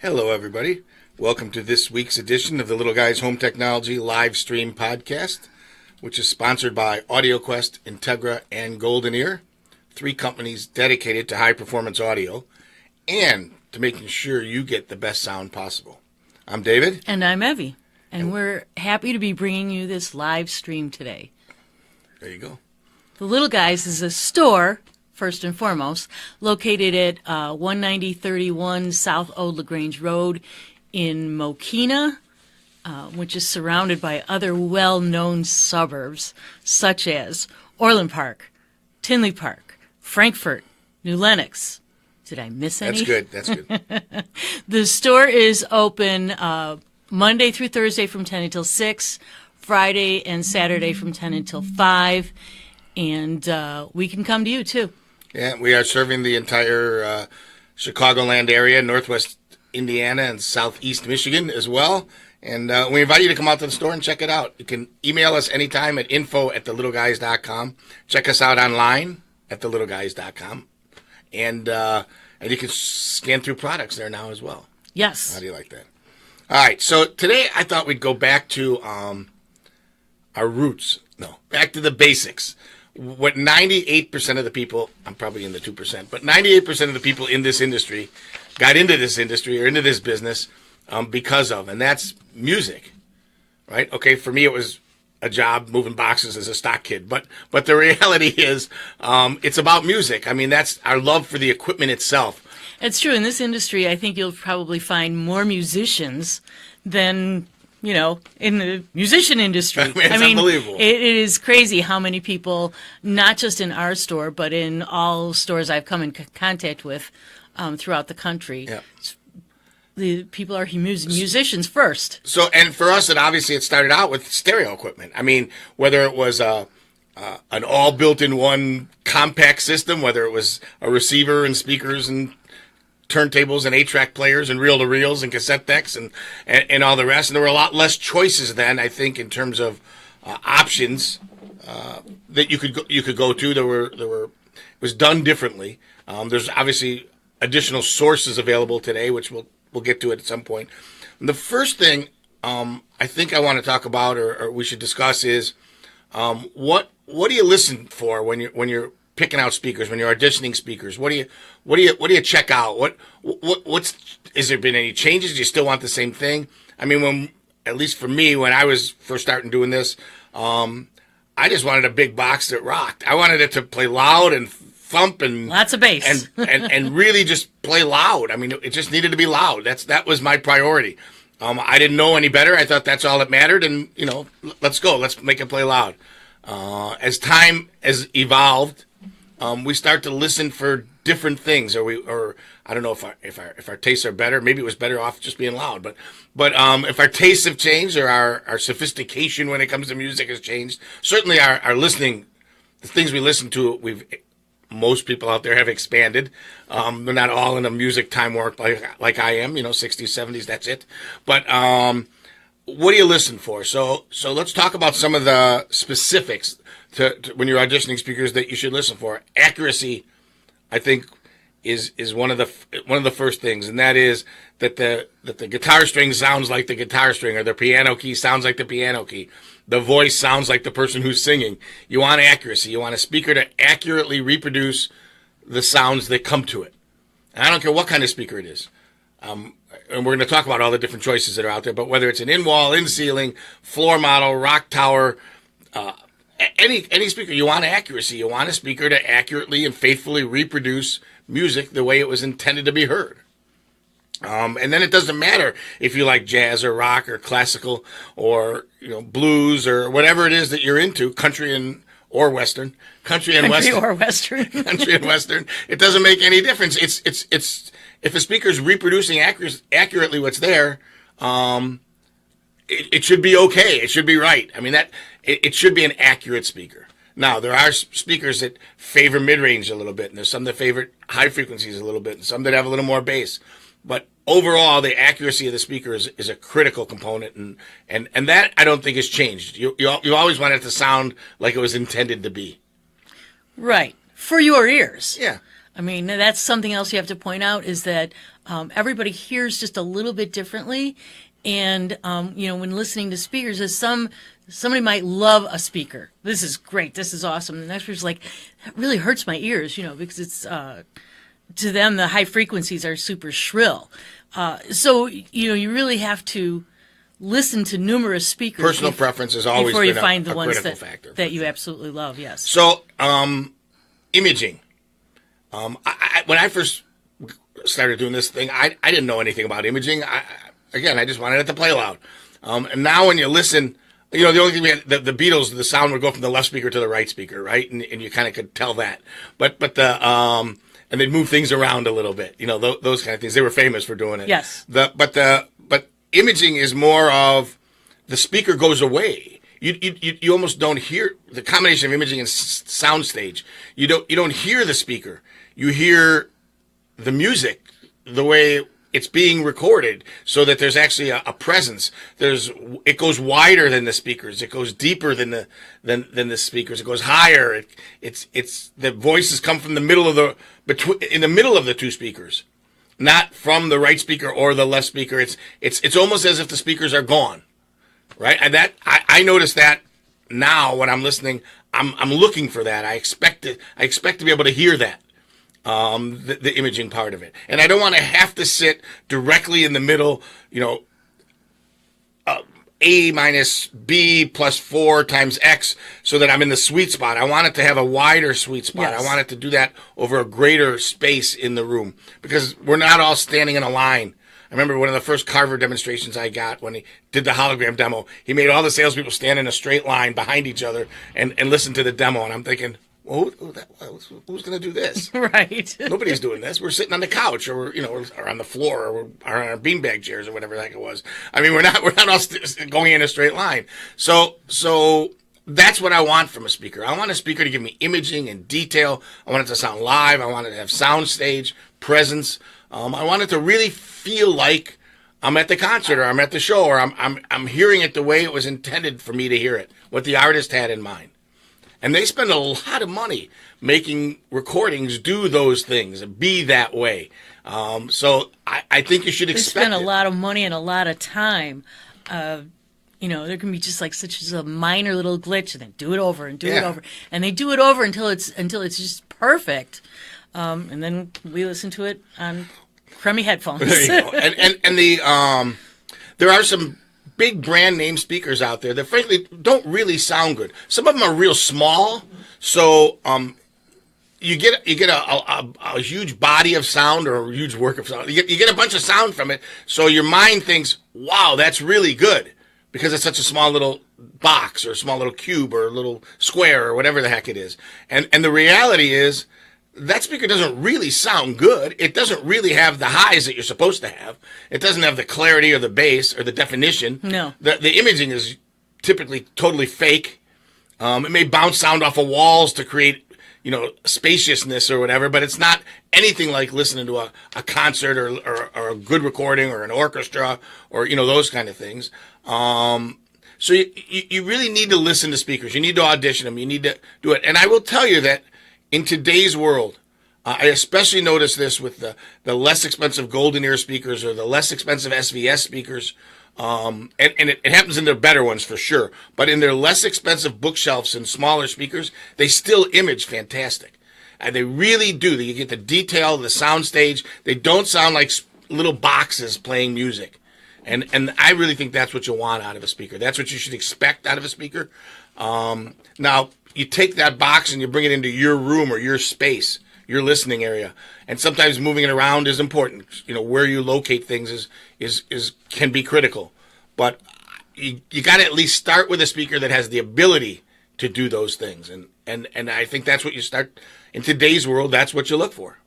Hello, everybody. Welcome to this week's edition of the Little Guys Home Technology live stream podcast, which is sponsored by AudioQuest, Integra, and Golden Ear, three companies dedicated to high-performance audio and to making sure you get the best sound possible. I'm David. And I'm Evie. And we're happy to be bringing you this live stream today. There you go. The Little Guys is a store, first and foremost, located at 19031 South Old LaGrange Road in Mokina, which is surrounded by other well-known suburbs such as Orland Park, Tinley Park, Frankfort, New Lenox. Did I miss any? That's good. The store is open Monday through Thursday from 10 until 6, Friday and Saturday from 10 until 5, and we can come to you, too. Yeah, we are serving the entire Chicagoland area, Northwest Indiana, and Southeast Michigan as well. And we invite you to come out to the store and check it out. You can email us anytime at info@thelittleguys.com. Check us out online at thelittleguys.com. And you can scan through products there now as well. Yes. How do you like that? All right, so today I thought we'd go back to our roots. No, back to the basics. What 98% of the people, I'm probably in the 2%, but 98% of the people in this industry got into this industry or into this business because of, and that's music, right? Okay, for me it was a job moving boxes as a stock kid, but the reality is it's about music. I mean, that's our love for the equipment itself. It's true. In this industry, I think you'll probably find more musicians than, in the musician industry. I mean, unbelievable. It is crazy how many people, not just in our store, but in all stores I've come in contact with throughout the country. Yeah. The people are musicians first. So, and for us, it started out with stereo equipment. I mean, whether it was an all built-in-one compact system, whether it was a receiver and speakers and turntables and 8-track players and reel-to-reels and cassette decks and all the rest. And there were a lot less choices then, I think, in terms of options that you could go to. It was done differently. There's obviously additional sources available today, which we'll get to it at some point. And the first thing I think I want to talk about or we should discuss is what do you listen for when you're picking out speakers, when you're auditioning speakers? What do you check out? What's has there been any changes? Do you still want the same thing? I mean, at least for me, when I was first starting doing this, I just wanted a big box that rocked. I wanted it to play loud and thump and lots of bass and really just play loud. I mean, it just needed to be loud. That was my priority. I didn't know any better. I thought that's all that mattered, and let's go. Let's make it play loud. As time has evolved, we start to listen for different things, or I don't know if our tastes are better. Maybe it was better off just being loud, but if our tastes have changed or our sophistication when it comes to music has changed, certainly our listening, the things we listen to, most people out there have expanded. They're not all in a music time warp like I am, 60s, 70s, that's it. But what do you listen for? So let's talk about some of the specifics to when you're auditioning speakers that you should listen for. Accuracy, I think, is one of the first things, and that is that the guitar string sounds like the guitar string, or the piano key sounds like the piano key. The voice sounds like the person who's singing. You want accuracy. You want a speaker to accurately reproduce the sounds that come to it. And I don't care what kind of speaker it is. And we're going to talk about all the different choices that are out there, but whether it's an in-wall, in-ceiling, floor model, rock tower, any speaker, you want accuracy. You want a speaker to accurately and faithfully reproduce music the way it was intended to be heard. And then it doesn't matter if you like jazz or rock or classical or blues or whatever it is that you're into, country and western. Country and western. It doesn't make any difference. It's if a speaker's reproducing accurately what's there, it should be okay. It should be right. I mean, it should be an accurate speaker. Now, there are speakers that favor mid-range a little bit, and there's some that favor high frequencies a little bit, and some that have a little more bass. But overall, the accuracy of the speaker is a critical component, and that I don't think has changed. You always want it to sound like it was intended to be. Right. For your ears. Yeah. I mean, that's something else you have to point out is that everybody hears just a little bit differently. And, when listening to speakers, somebody might love a speaker. This is great. This is awesome. And the next person's like, that really hurts my ears, because it's, to them, the high frequencies are super shrill. So, you really have to listen to numerous speakers. Personal preference has always before been you find a the ones factor. that you absolutely love, yes. So, imaging. When I first started doing this thing, I didn't know anything about imaging. I just wanted it to play loud. And now when you listen, the only thing we had, the Beatles, the sound would go from the left speaker to the right speaker, right? And you kind of could tell that. But and they'd move things around a little bit, those kind of things. They were famous for doing it. Yes. But imaging is more of the speaker goes away. You almost don't hear the combination of imaging and soundstage. You don't hear the speaker. You hear the music the way it's being recorded, so that there's actually a presence. It goes wider than the speakers. It goes deeper than the speakers. It goes higher. It's the voices come from the middle of in the middle of the two speakers, not from the right speaker or the left speaker. It's almost as if the speakers are gone, right? And I notice that now when I'm listening. I'm looking for that. I expect to be able to hear that. The imaging part of it. And I don't want to have to sit directly in the middle, A minus B plus 4 times X, so that I'm in the sweet spot. I want it to have a wider sweet spot. Yes. I want it to do that over a greater space in the room, because we're not all standing in a line. I remember one of the first Carver demonstrations I got when he did the hologram demo. He made all the salespeople stand in a straight line behind each other and listen to the demo. And I'm thinking, well, who's going to do this? Right. Nobody's doing this. We're sitting on the couch, or or on the floor, or we're on our beanbag chairs, or whatever the heck it was. I mean, we're not all going in a straight line. So that's what I want from a speaker. I want a speaker to give me imaging and detail. I want it to sound live. I want it to have sound stage presence. I want it to really feel like I'm at the concert, or I'm at the show, or I'm hearing it the way it was intended for me to hear it, what the artist had in mind. And they spend a lot of money making recordings do those things and be that way. So I think you should expect They spend a lot of money and a lot of time. There can be just like such as a minor little glitch, and then do it over and do it over. And they do it over until it's just perfect. And then we listen to it on crummy headphones. There you go. And there are some big brand name speakers out there that frankly don't really sound good. Some of them are real small, so you get a huge body of sound, or a huge work of sound. You get a bunch of sound from it, so your mind thinks, "Wow, that's really good," because it's such a small little box, or a small little cube, or a little square, or whatever the heck it is. And the reality is, that speaker doesn't really sound good. It doesn't really have the highs that you're supposed to have. It doesn't have the clarity or the bass or the definition. No. The imaging is typically totally fake. It may bounce sound off of walls to create, spaciousness or whatever, but it's not anything like listening to a concert or a good recording, or an orchestra, or, those kind of things. So you really need to listen to speakers. You need to audition them. You need to do it. And I will tell you that in today's world, I especially notice this with the less expensive golden ear speakers, or the less expensive SVS speakers, and it happens in their better ones for sure, but in their less expensive bookshelves and smaller speakers, they still image fantastic. And they really do. You get the detail, the sound stage. They don't sound like little boxes playing music. And I really think that's what you want out of a speaker. That's what you should expect out of a speaker. Now, you take that box and you bring it into your room or your space, your listening area. And sometimes moving it around is important. Where you locate things can be critical. But you got to at least start with a speaker that has the ability to do those things. And I think that's what you start in today's world. That's what you look for.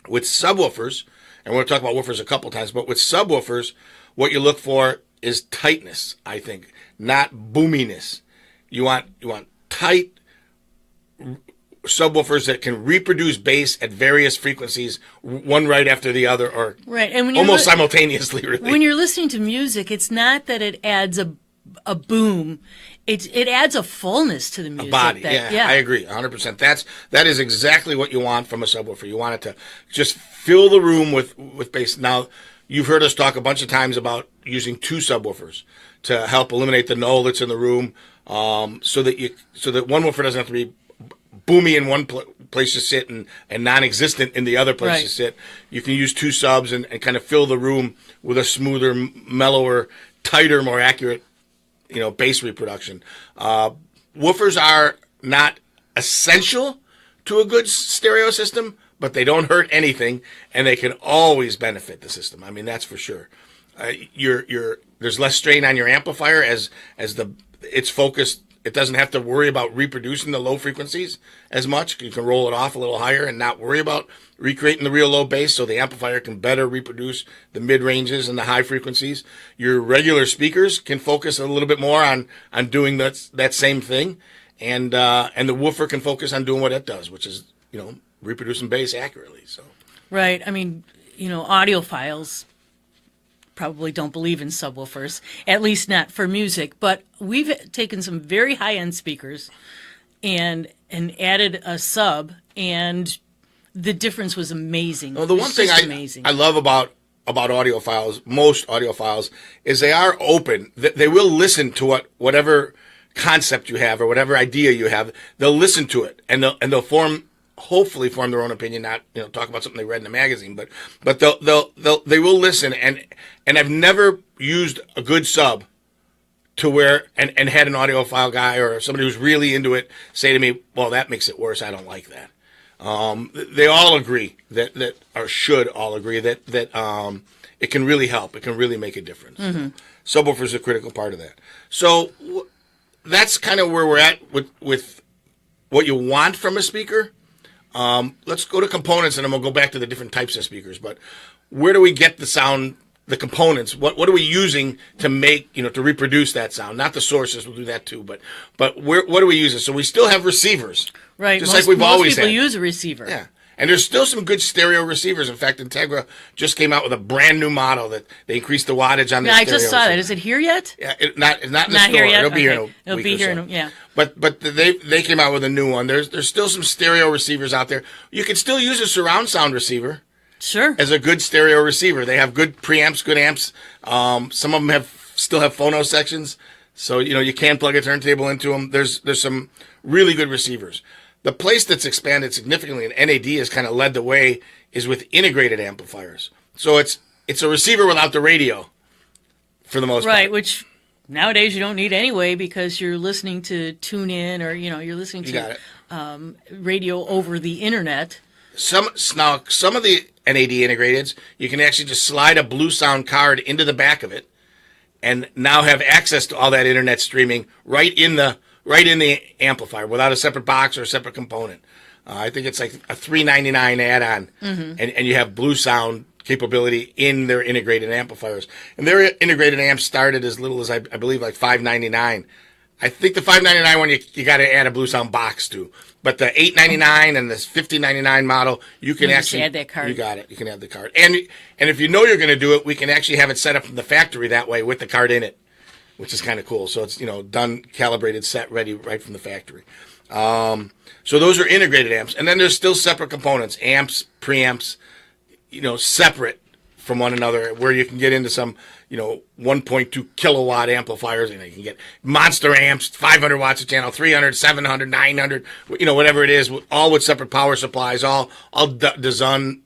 With subwoofers, and we'll talk about woofers a couple times, but with subwoofers, what you look for is tightness, I think, not boominess. You want tight subwoofers that can reproduce bass at various frequencies, one right after the other, or right. And when almost simultaneously, really. When you're listening to music, it's not that it adds a a boom. It adds a fullness to the music. A body, I agree, 100%. That is exactly what you want from a subwoofer. You want it to just fill the room with bass. Now, you've heard us talk a bunch of times about using 2 subwoofers to help eliminate the null that's in the room, so that one woofer doesn't have to be boomy in one place to sit and non-existent in the other place to sit. You can use 2 subs and kind of fill the room with a smoother, mellower, tighter, more accurate, bass reproduction. Woofers are not essential to a good stereo system, but they don't hurt anything, and they can always benefit the system. I mean, that's for sure. There's less strain on your amplifier as it's focused. It doesn't have to worry about reproducing the low frequencies as much. You can roll it off a little higher and not worry about recreating the real low bass, so the amplifier can better reproduce the mid ranges and the high frequencies. Your regular speakers can focus a little bit more on doing that same thing, and the woofer can focus on doing what it does, which is reproducing bass accurately. So right. I mean, audiophiles probably don't believe in subwoofers, at least not for music. But we've taken some very high-end speakers and added a sub, and the difference was amazing. Well, the one thing I love about audiophiles, most audiophiles, is they are open. They will listen to whatever concept you have or whatever idea you have. They'll listen to it, and they'll hopefully form their own opinion, not talk about something they read in a magazine, but they will listen, and I've never used a good sub to where and had an audiophile guy or somebody who's really into it say to me, well, that makes it worse, I don't like that. They all agree that or should all agree that it can really help, it can really make a difference. Mm-hmm. Subwoofer is a critical part of that. So that's kind of where we're at with what you want from a speaker. Let's go to components, and then we'll go back to the different types of speakers. But where do we get the sound, the components? What are we using to make, to reproduce that sound? Not the sources, we'll do that too, but what are we using? So we still have receivers. Right. Just like we've always had. Most people use a receiver. Yeah. And there's still some good stereo receivers. In fact, Integra just came out with a brand new model that they increased the wattage on their stereo. I just saw that. Is it here yet? Yeah, it's not in the store. Here yet? It'll be here in a It'll week be or here. so. Yeah. But they came out with a new one. There's still some stereo receivers out there. You can still use a surround sound receiver. Sure. As a good stereo receiver. They have good preamps, good amps. Some of them still have phono sections, so you can plug a turntable into them. There's some really good receivers. The place that's expanded significantly, and NAD has kind of led the way, is with integrated amplifiers. So it's a receiver without the radio, for the most part. Right, which nowadays you don't need anyway, because you're listening to tune in, or you're listening to radio over the internet. Some of the NAD integrateds, you can actually just slide a Blue Sound card into the back of it, and now have access to all that internet streaming right in the amplifier without a separate box or a separate component. I think it's like a $3.99 add-on, and you have Blue Sound capability in their integrated amplifiers. And their integrated amps started as little as I believe like $5.99. I think the $5.99 one you got to add a Blue Sound box to, but the $8.99 and this $15.99 model you can actually add that card. You got it. You can add the card, and if you know you're going to do it, we can actually have it set up from the factory that way with the card in it, which is kind of cool. So it's done, calibrated, set, ready right from the factory. So those are integrated amps, and then there's still separate components, amps, preamps, separate from one another, where you can get into some 1.2 kilowatt amplifiers, and you can get monster amps, 500 watts a channel, 300, 700, 900, whatever it is, all with separate power supplies, all designed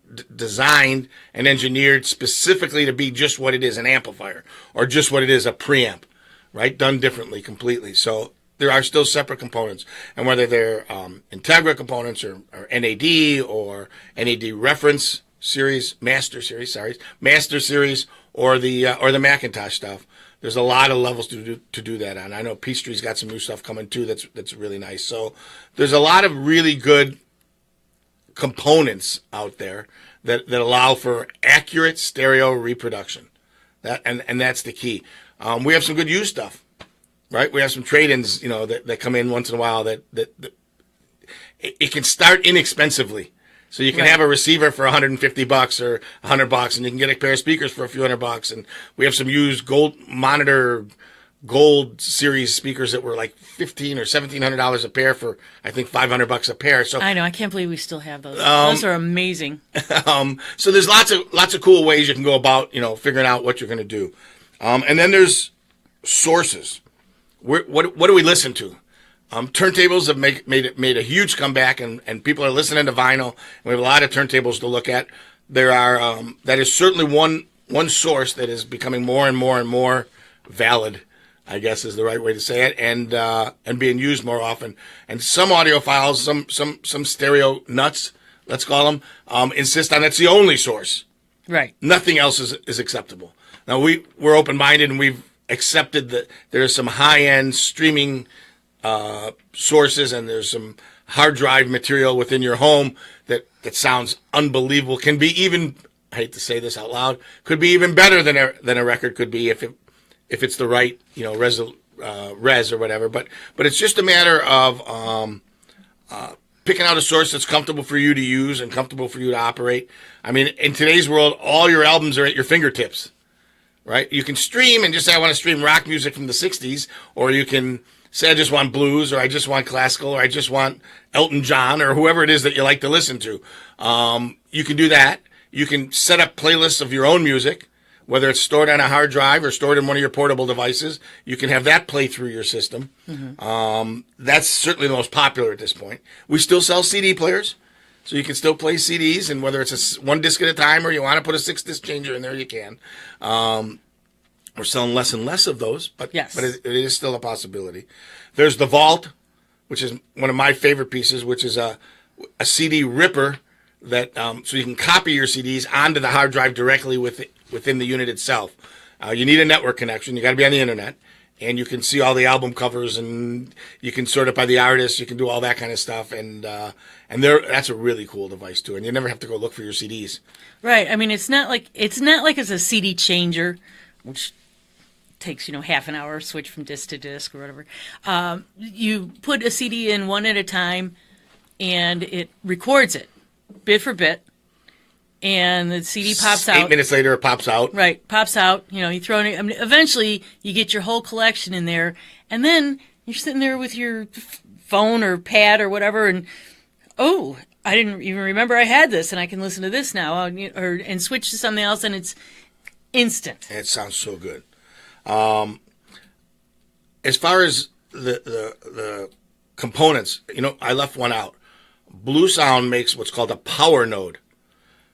and engineered specifically to be just what it is, an amplifier, or just what it is, a preamp. Right, done differently completely. So there are still separate components, and whether they're Integra components or NAD or NAD reference series, master series, or the Macintosh stuff. There's a lot of levels to do that on. I know Peachtree's got some new stuff coming too. That's really nice. So there's a lot of really good components out there that allow for accurate stereo reproduction. And that's the key. We have some good used stuff, right? We have some trade-ins, that come in once in a while that it can start inexpensively. So you can have a receiver for $150 or $100, and you can get a pair of speakers for a few $100. And we have some used gold monitor gold series speakers that were like $1,500 or $1,700 a pair for, I think, $500 a pair. So I know. I can't believe we still have those. Those are amazing. So there's lots of cool ways you can go about, figuring out what you're going to do. And then there's sources. What do we listen to? Turntables have made a huge comeback, and people are listening to vinyl. We have a lot of turntables to look at. There are that is certainly one source that is becoming more and more and more valid, I guess is the right way to say it, and being used more often. And some audiophiles, some stereo nuts, let's call them, insist on that's the only source. Right. Nothing else is acceptable. Now we're open-minded, and we've accepted that there's some high-end streaming sources, and there's some hard drive material within your home that sounds unbelievable. Can be even, I hate to say this out loud, could be even better than a record could be if it's the right res or whatever. But it's just a matter of picking out a source that's comfortable for you to use and comfortable for you to operate. I mean, in today's world, all your albums are at your fingertips, right? You can stream and just say, I want to stream rock music from the 60s, or you can say, I just want blues, or I just want classical, or I just want Elton John, or whoever it is that you like to listen to. You can do that. You can set up playlists of your own music, whether it's stored on a hard drive or stored in one of your portable devices. You can have that play through your system. Mm-hmm. That's certainly the most popular at this point. We still sell CD players, so you can still play CDs, and whether it's one disc at a time or you want to put a 6-disc changer in there, you can. We're selling less and less of those, but yes. But it is still a possibility. There's the Vault, which is one of my favorite pieces, which is a CD ripper that so you can copy your CDs onto the hard drive directly within the unit itself. You need a network connection. You got to be on the internet, and you can see all the album covers, and you can sort it by the artist. You can do all that kind of stuff, and that's a really cool device too. And you never have to go look for your CDs. Right. I mean, it's not like it's a CD changer, which takes half an hour switch from disc to disc or whatever. You put a CD in one at a time, and it records it bit for bit, and the CD pops out. 8 minutes later, it pops out. Right, pops out. You throw it. I mean, eventually, you get your whole collection in there, and then you're sitting there with your phone or pad or whatever, and I didn't even remember I had this, and I can listen to this now, and switch to something else, and it's instant. It sounds so good. As far as the components, I left one out. Blue Sound makes what's called a power node.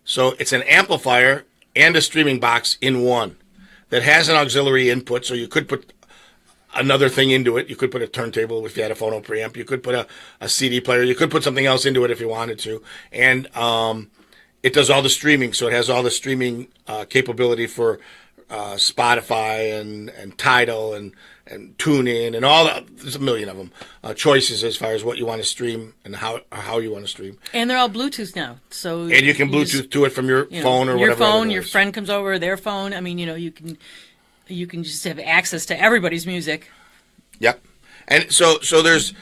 So it's an amplifier and a streaming box in one that has an auxiliary input, so you could put another thing into it. You could put a turntable if you had a phono preamp. You could put a CD player. You could put something else into it if you wanted to. And it does all the streaming, so it has all the streaming capability for Spotify and Tidal and TuneIn and all that. There's a million of them. Choices as far as what you want to stream and how you want to stream. And they're all Bluetooth now. And you can Bluetooth to it from your phone or your whatever. Your phone, your friend comes over, their phone. I mean, you can just have access to everybody's music. Yep. And so there's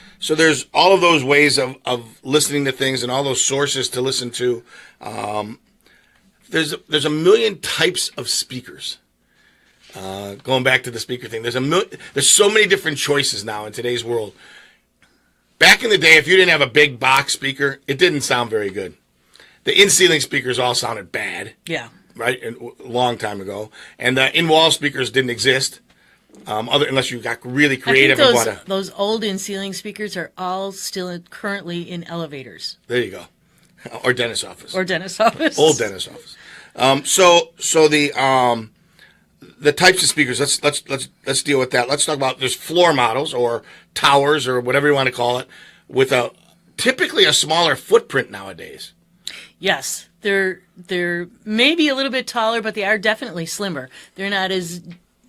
all of those ways of listening to things and all those sources to listen to. There's a million types of speakers. Going back to the speaker thing, there's so many different choices now in today's world. Back in the day, if you didn't have a big box speaker, it didn't sound very good. The in-ceiling speakers all sounded bad. Yeah. Right? A long time ago. And the in-wall speakers didn't exist, unless you got really creative. I think those old in-ceiling speakers are all still currently in elevators. There you go. Or dentist office. Old dentist office. So the types of speakers, let's deal with that. Let's talk about there's floor models or towers or whatever you want to call it with typically a smaller footprint nowadays. Yes, they're maybe a little bit taller, but they are definitely slimmer. They're not as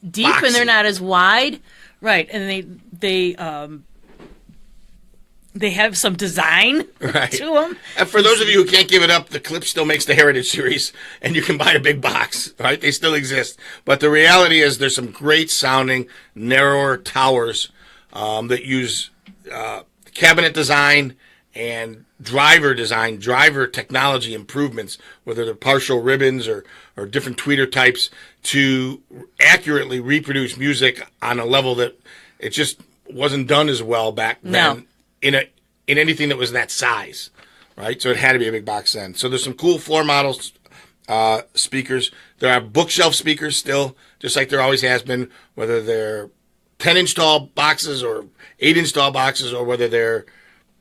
deep Boxy. And they're not as wide. Right, and they have some design to them. And for those of you who can't give it up, the Clip still makes the Heritage series, and you can buy a big box, right? They still exist. But the reality is there's some great sounding, narrower towers that use cabinet design and driver design, driver technology improvements, whether they're partial ribbons or different tweeter types, to accurately reproduce music on a level that it just wasn't done as well back then in anything that was that size, right? So it had to be a big box then. So there's some cool floor models speakers. There are bookshelf speakers still, just like there always has been, whether they're 10-inch tall boxes or 8-inch tall boxes, or whether they're,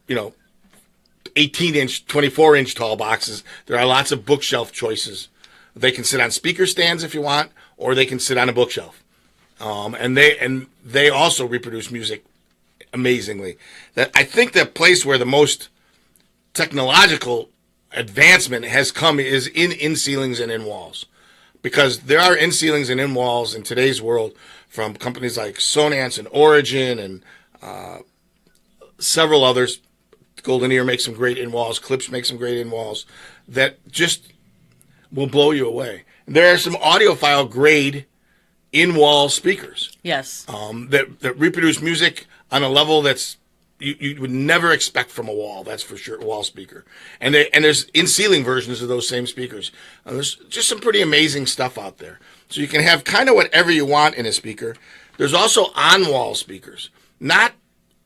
18-inch, 24-inch tall boxes. There are lots of bookshelf choices. They can sit on speaker stands if you want, or they can sit on a bookshelf. And they also reproduce music amazingly. I think the place where the most technological advancement has come is in ceilings and in walls, because there are in ceilings and in walls in today's world from companies like Sonance and Origin and several others. Golden Ear makes some great in walls. Klipsch makes some great in walls that just will blow you away. There are some audiophile grade in wall speakers. Yes. That reproduce music on a level that's you would never expect from a wall. That's for sure, wall speaker. And there's in ceiling versions of those same speakers. There's just some pretty amazing stuff out there. So you can have kind of whatever you want in a speaker. There's also on wall speakers, not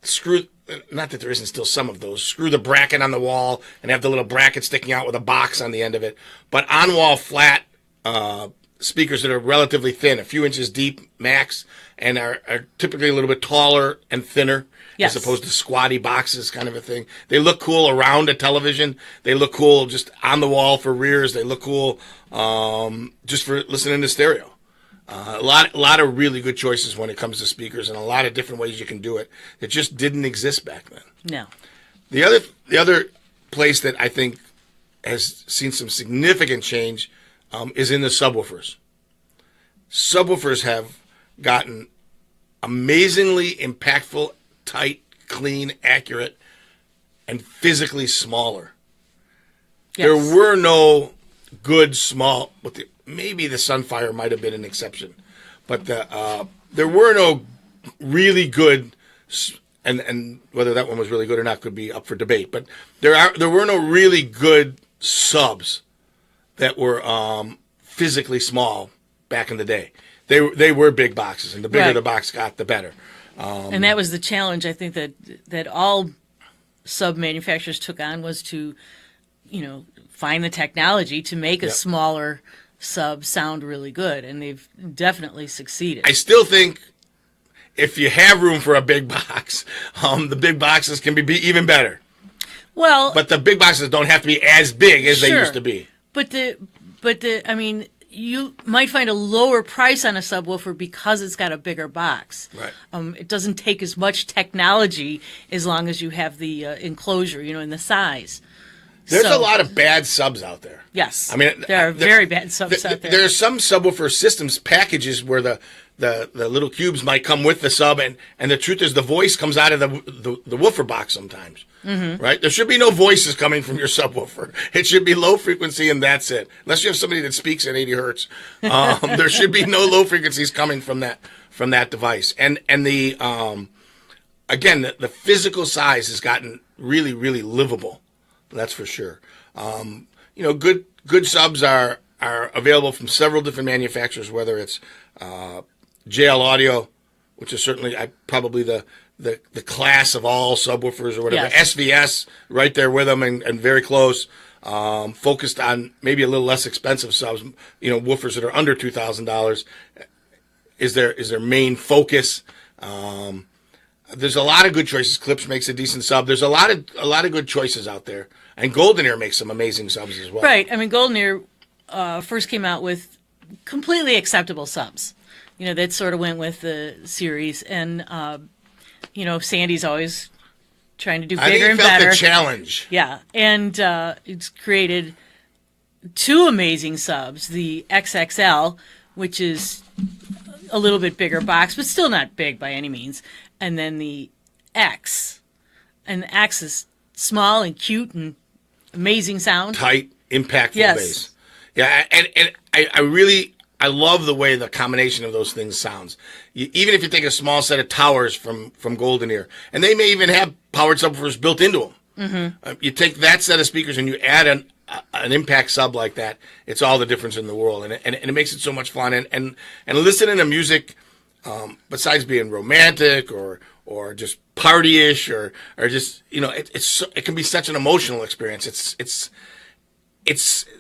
that there isn't still some of those. Screw the bracket on the wall and have the little bracket sticking out with a box on the end of it. But on wall flat speakers that are relatively thin, a few inches deep max, and are typically a little bit taller and thinner. Yes. As opposed to squatty boxes kind of a thing. They look cool around a television. They look cool just on the wall for rears. They look cool just for listening to stereo. A lot of really good choices when it comes to speakers, and a lot of different ways you can do it that just didn't exist back then. No. The other place that I think has seen some significant change is in the subwoofers. Subwoofers have gotten amazingly impactful, tight, clean, accurate, and physically smaller. Yes. There were no good small, maybe the Sunfire might have been an exception, but there were no really good, and whether that one was really good or not could be up for debate. But there were no really good subs that were physically small back in the day. They were big boxes, and the bigger the box got, the better. And that was the challenge, I think, that all sub manufacturers took on, was to, find the technology to make a smaller sub sound really good, and they've definitely succeeded. I still think if you have room for a big box, the big boxes can be even better. Well, but the big boxes don't have to be as big as they used to be. But you might find a lower price on a subwoofer because it's got a bigger box. Right. It doesn't take as much technology as long as you have the enclosure, and the size. There's a lot of bad subs out there. Yes. There are very bad subs out there. There are some subwoofer systems packages where the little cubes might come with the sub, and the truth is the voice comes out of the woofer box sometimes. Mm-hmm. Right? There should be no voices coming from your subwoofer. It should be low frequency, and that's it. Unless you have somebody that speaks at 80 hertz, there should be no low frequencies coming from that device. And the again, the physical size has gotten really, really livable. That's for sure. Good subs are available from several different manufacturers, whether it's JL Audio, which is certainly probably the class of all subwoofers or whatever. Yes. SVS right there with them and very close. Focused on maybe a little less expensive subs, woofers that are under $2,000 is their main focus. There's a lot of good choices. Klipsch makes a decent sub. There's a lot of good choices out there, and Golden Ear makes some amazing subs as well. Right. Golden Ear first came out with completely acceptable subs. That sort of went with the series, and Sandy's always trying to do bigger and better. I think he felt the challenge. Yeah, and it's created two amazing subs: the XXL, which is a little bit bigger box, but still not big by any means. And then the X. And the X is small and cute and amazing sound. Tight, impactful bass. Yeah, and I love the way the combination of those things sounds. Even if you take a small set of towers from Golden Ear, and they may even have powered subwoofers built into them. You take that set of speakers and you add an impact sub like that, it's all the difference in the world, and it makes it so much fun. And listening to music, besides being romantic or just partyish or just it can be such an emotional experience. It's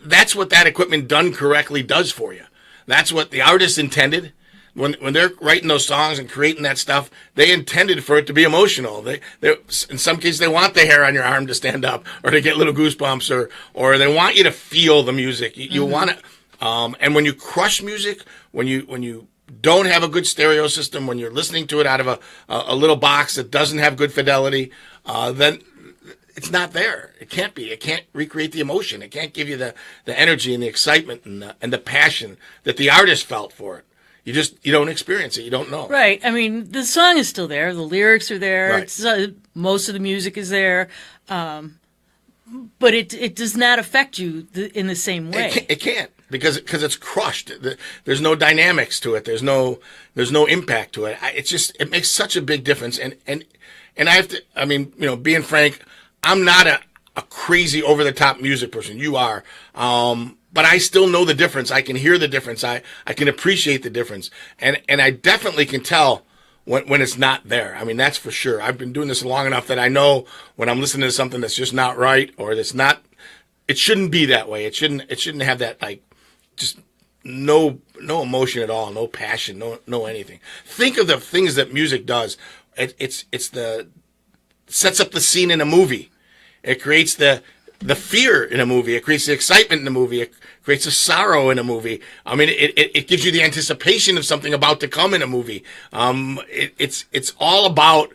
that's what that equipment done correctly does for you. That's what the artist intended. When they're writing those songs and creating that stuff, they intended for it to be emotional. They in some cases they want the hair on your arm to stand up or to get little goosebumps or they want you to feel the music. You want to, and when you crush music, when you don't have a good stereo system, when you're listening to it out of a little box that doesn't have good fidelity, then it's not there. It can't be. It can't recreate the emotion. It can't give you the energy and the excitement and the passion that the artist felt for it. You don't experience it. You don't know. Right. I mean, the song is still there. The lyrics are there. Right. It's, most of the music is there. But it does not affect you in the same way. It can't because it's crushed. There's no dynamics to it. There's no impact to it. It makes such a big difference. And I have to. I mean, being frank, I'm not a crazy over the top music person. You are. But I still know the difference. I can hear the difference. I can appreciate the difference. And I definitely can tell when it's not there. I mean, that's for sure. I've been doing this long enough that I know when I'm listening to something that's just not right or that's not, it shouldn't be that way. It shouldn't have that, like, just no emotion at all, no passion, no anything. Think of the things that music does. It sets up the scene in a movie. It creates the fear in a movie. It creates the excitement in a movie. It creates the sorrow in a movie. I mean, it gives you the anticipation of something about to come in a movie. It's all about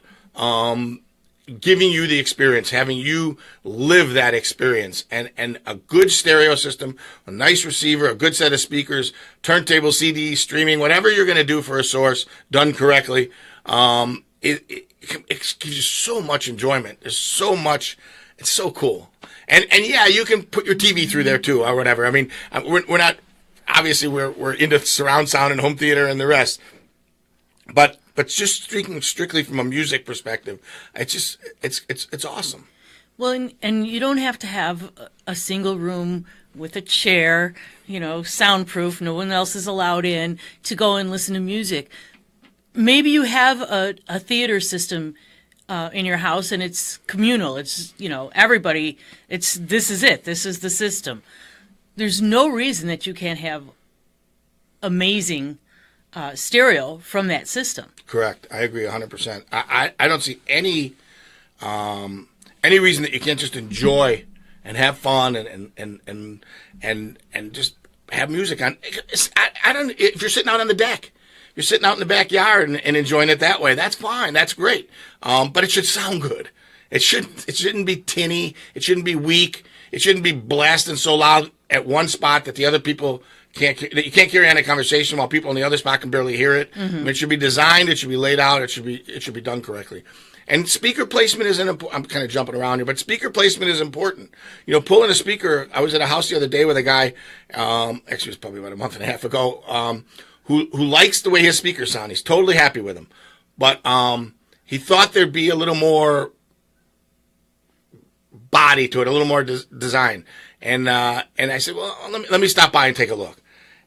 giving you the experience, having you live that experience. And a good stereo system, a nice receiver, a good set of speakers, turntable, CD, streaming, whatever you're going to do for a source, done correctly, it gives you so much enjoyment. There's so much. It's so cool. And yeah, you can put your TV through there too, or whatever. I mean, we're not, obviously we're into surround sound and home theater and the rest. But just speaking strictly from a music perspective, it's awesome. Well, and you don't have to have a single room with a chair, soundproof, no one else is allowed in to go and listen to music. Maybe you have a theater system in your house, and it's communal. It's, everybody, this is it. This is the system. There's no reason that you can't have amazing stereo from that system. Correct. I agree 100%. I don't see any reason that you can't just enjoy and have fun and just have music on. If you're sitting out on the deck, you're sitting out in the backyard and enjoying it that way, that's fine. That's great. But it should sound good. It shouldn't be tinny. It shouldn't be weak. It shouldn't be blasting so loud at one spot that the other people that you can't carry on a conversation while people in the other spot can barely hear it. Mm-hmm. I mean, it should be designed. It should be laid out. It should be done correctly. And speaker placement is I'm kind of jumping around here, but speaker placement is important. Pulling a speaker. I was at a house the other day with a guy. Actually, it was probably about a month and a half ago. Who likes the way his speakers sound. He's totally happy with them. But he thought there'd be a little more body to it, a little more design. And I said, well, let me stop by and take a look.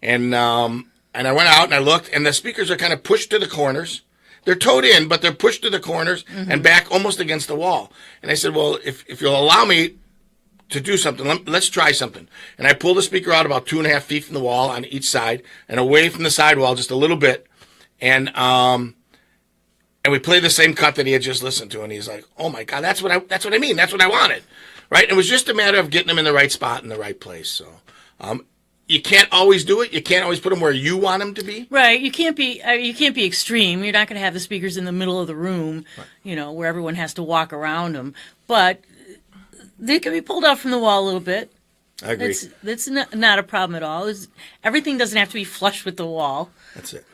And I went out and I looked, and the speakers are kind of pushed to the corners. They're towed in, but they're pushed to the corners and back almost against the wall. And I said, well, if you'll allow me to do something, let's try something. And I pulled the speaker out about 2.5 feet from the wall on each side and away from the sidewall just a little bit. And we played the same cut that he had just listened to. And he's like, oh my God, that's what I mean. That's what I wanted. Right. It was just a matter of getting them in the right spot in the right place. So, you can't always do it. You can't always put them where you want them to be. Right. You can't be extreme. You're not going to have the speakers in the middle of the room, right, where everyone has to walk around them. But they can be pulled out from the wall a little bit. I agree. That's not a problem at all. Everything doesn't have to be flush with the wall. That's it.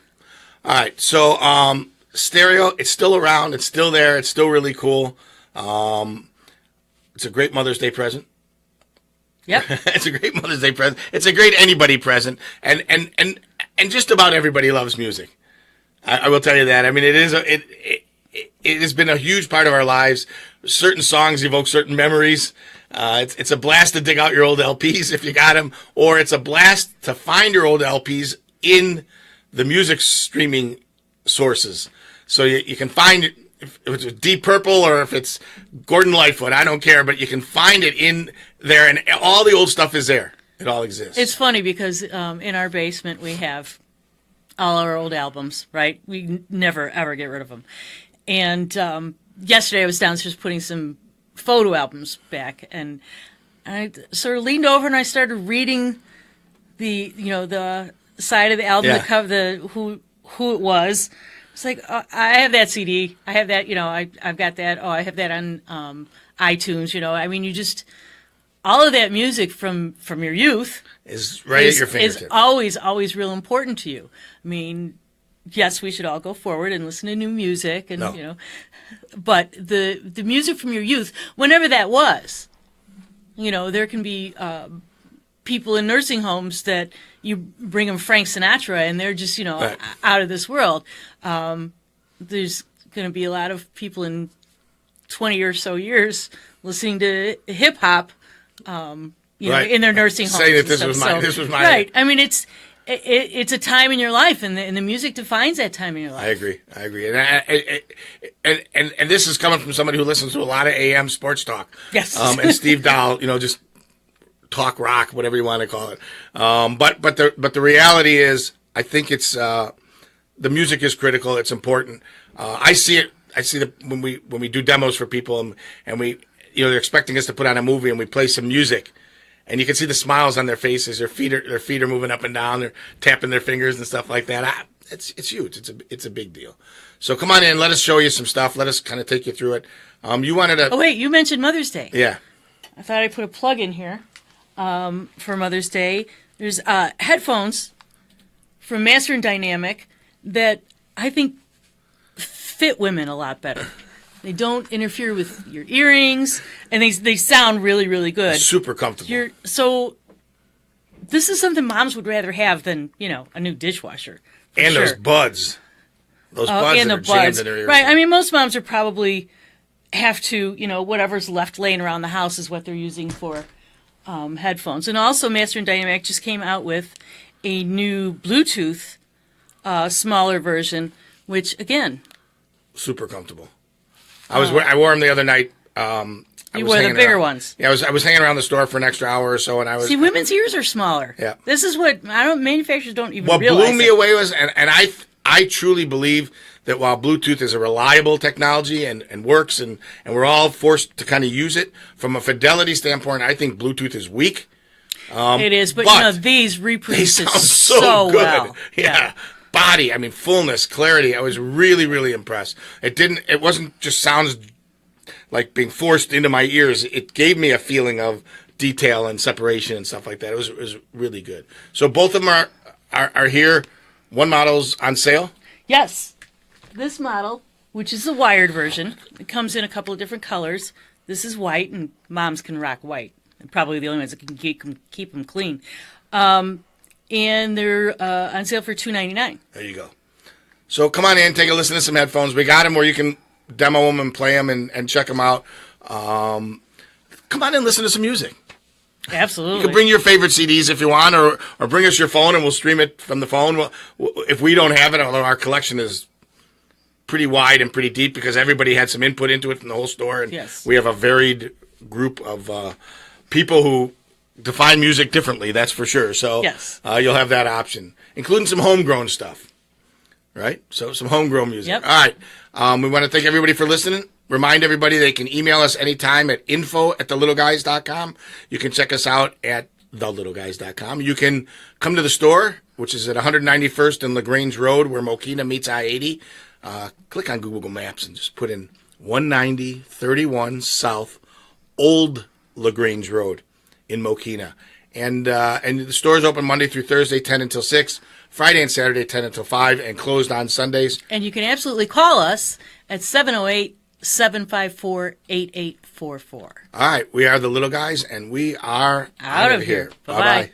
All right. So, stereo, it's still around. It's still there. It's still really cool. It's a great Mother's Day present. Yep. It's a great Mother's Day present. It's a great anybody present. And just about everybody loves music. I will tell you that. I mean, it has been a huge part of our lives. Certain songs evoke certain memories. It's a blast to dig out your old LPs if you got them, or it's a blast to find your old LPs in the music streaming sources. So you can find it, if it's Deep Purple or if it's Gordon Lightfoot, I don't care, but you can find it in there, and all the old stuff is there. It all exists. It's funny because in our basement we have all our old albums, right? We never, ever get rid of them. And yesterday I was downstairs putting some photo albums back, and I sort of leaned over and I started reading the side of the album, the cover, who it was. It's like, I have that CD. I have that, I've got that. Oh, I have that on iTunes, I mean, you just, all of that music from your youth is right at your fingertips. Is always real important to you. I mean, yes, we should all go forward and listen to new music, and but the music from your youth, whenever that was, there can be people in nursing homes that you bring them Frank Sinatra and they're just right. out of this world. There's going to be a lot of people in 20 or so years listening to hip hop, right. in their nursing homes. Say that this was my right. I mean, it's a time in your life, and the music defines that time in your life. I agree, and this is coming from somebody who listens to a lot of AM sports talk. Yes, and Steve Dahl, just talk rock, whatever you want to call it. But the reality is, I think it's the music is critical. It's important. I see it. I see when we do demos for people, and we they're expecting us to put on a movie, and we play some music. And you can see the smiles on their faces. Their feet are moving up and down. They're tapping their fingers and stuff like that. It's huge. It's a big deal. So come on in. Let us show you some stuff. Let us kind of take you through it. You wanted to. Oh wait, you mentioned Mother's Day. Yeah. I thought I'd put a plug in here for Mother's Day. There's headphones from Master and Dynamic that I think fit women a lot better. They don't interfere with your earrings, and they sound really, really good. Super comfortable. So this is something moms would rather have than, a new dishwasher. And those buds. Those buds and that the are jammed buds. in their ears. Right. I mean, most moms are probably have to, whatever's left laying around the house is what they're using for headphones. And also, Master and Dynamic just came out with a new Bluetooth smaller version, which, again... Super comfortable. I wore them the other night. You wore the bigger ones. Yeah, I was hanging around the store for an extra hour or so, and I was. See, women's ears are smaller. Yeah. This is what manufacturers don't even what realize. What blew me away was, and I truly believe that while Bluetooth is a reliable technology and works, and we're all forced to kind of use it, from a fidelity standpoint, I think Bluetooth is weak. It is, but these reproduce they sound so good. Well. Yeah. Body, I mean, fullness, clarity. I was really, really impressed. It wasn't just sounds like being forced into my ears. It gave me a feeling of detail and separation and stuff like that. It was really good. So both of them are here. One model's on sale. Yes. This model, which is the wired version, it comes in a couple of different colors. This is white, and moms can rock white. They're probably the only ones that can keep them clean. And they're on sale for $2.99. There you go. So come on in, take a listen to some headphones. We got them where you can demo them and play them and check them out. Come on in, listen to some music. Absolutely. You can bring your favorite CDs if you want, or bring us your phone and we'll stream it from the phone. If we don't have it, although our collection is pretty wide and pretty deep because everybody had some input into it from the whole store. And yes. We have a varied group of people who define music differently, that's for sure. So yes. You'll have that option, including some homegrown stuff, right? So some homegrown music. Yep. All right. We want to thank everybody for listening. Remind everybody they can email us anytime at info@thelittleguys.com. You can check us out at thelittleguys.com. You can come to the store, which is at 191st and LaGrange Road, where Mokina meets I-80. Click on Google Maps and just put in 190-31 South Old LaGrange Road in Mokina. And the store's open Monday through Thursday, 10 until 6, Friday and Saturday, 10 until 5, and closed on Sundays. And you can absolutely call us at 708-754-8844. All right, we are the Little Guys, and we are out of here. Bye-bye.